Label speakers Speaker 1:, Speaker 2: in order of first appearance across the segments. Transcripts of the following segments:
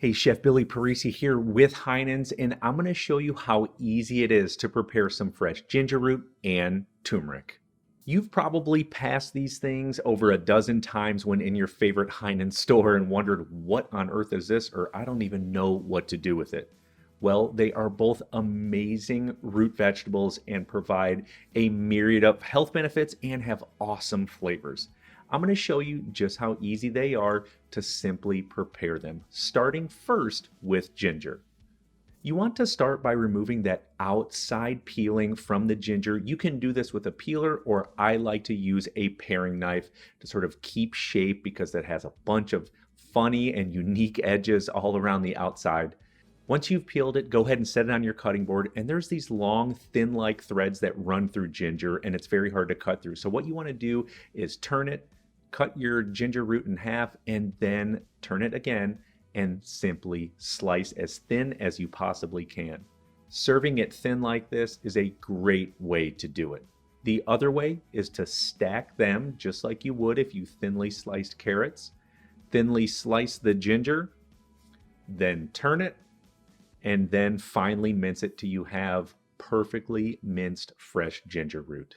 Speaker 1: Hey, Chef Billy Parisi here with Heinen's, and I'm going to show you how easy it is to prepare some fresh ginger root and turmeric. You've probably passed these things over a dozen times when in your favorite Heinen's store and wondered, what on earth is this? Or I don't even know what to do with it. Well, they are both amazing root vegetables and provide a myriad of health benefits and have awesome flavors. I'm going to show you just how easy they are to simply prepare them, starting first with ginger. You want to start by removing that outside peeling from the ginger. You can do this with a peeler, or I like to use a paring knife to sort of keep shape because that has a bunch of funny and unique edges all around the outside. Once you've peeled it, go ahead and set it on your cutting board, and there's these long, thin-like threads that run through ginger, and it's very hard to cut through. So what you want to do is turn it, cut your ginger root in half, and then turn it again and simply slice as thin as you possibly can. Serving it thin like this is a great way to do it. The other way is to stack them just like you would if you thinly sliced carrots. Thinly slice the ginger, then turn it, and then finally mince it till you have perfectly minced fresh ginger root.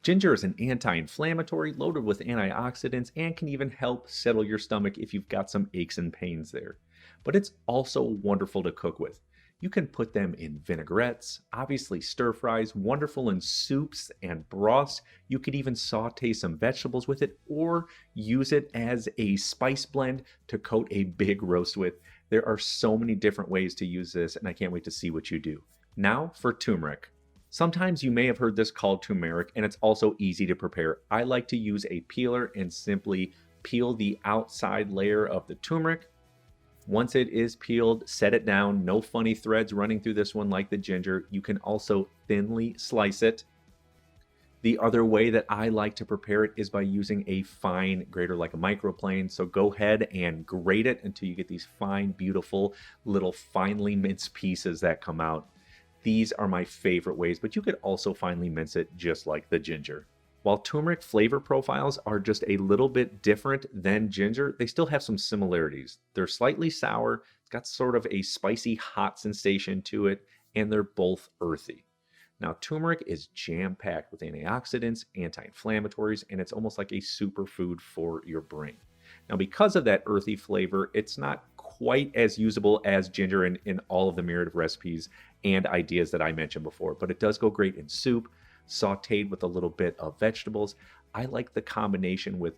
Speaker 1: Ginger is an anti-inflammatory, loaded with antioxidants, and can even help settle your stomach if you've got some aches and pains there. But it's also wonderful to cook with. You can put them in vinaigrettes, obviously stir fries, wonderful in soups and broths. You could even saute some vegetables with it or use it as a spice blend to coat a big roast with. There are so many different ways to use this, and I can't wait to see what you do. Now for turmeric. Sometimes you may have heard this called turmeric, and it's also easy to prepare. I like to use a peeler and simply peel the outside layer of the turmeric. Once it is peeled, set it down. No funny threads running through this one like the ginger. You can also thinly slice it. The other way that I like to prepare it is by using a fine grater like a microplane. So go ahead and grate it until you get these fine, beautiful, little finely minced pieces that come out. These are my favorite ways, but you could also finely mince it just like the ginger. While turmeric flavor profiles are just a little bit different than ginger, they still have some similarities. They're slightly sour, it's got sort of a spicy hot sensation to it, and they're both earthy. Now, turmeric is jam-packed with antioxidants, anti-inflammatories, and it's almost like a superfood for your brain. Now, because of that earthy flavor, it's not quite as usable as ginger in all of the myriad of recipes and ideas that I mentioned before, but it does go great in soup, sauteed with a little bit of vegetables. I like the combination with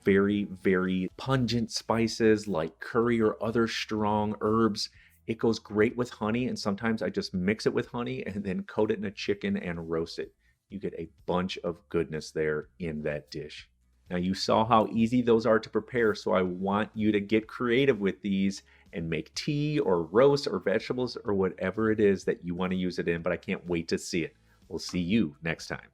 Speaker 1: very, very pungent spices like curry or other strong herbs. It goes great with honey, and sometimes I just mix it with honey and then coat it in a chicken and roast it. You get a bunch of goodness there in that dish. Now, you saw how easy those are to prepare, so I want you to get creative with these and make tea or roast or vegetables or whatever it is that you want to use it in, but I can't wait to see it. We'll see you next time.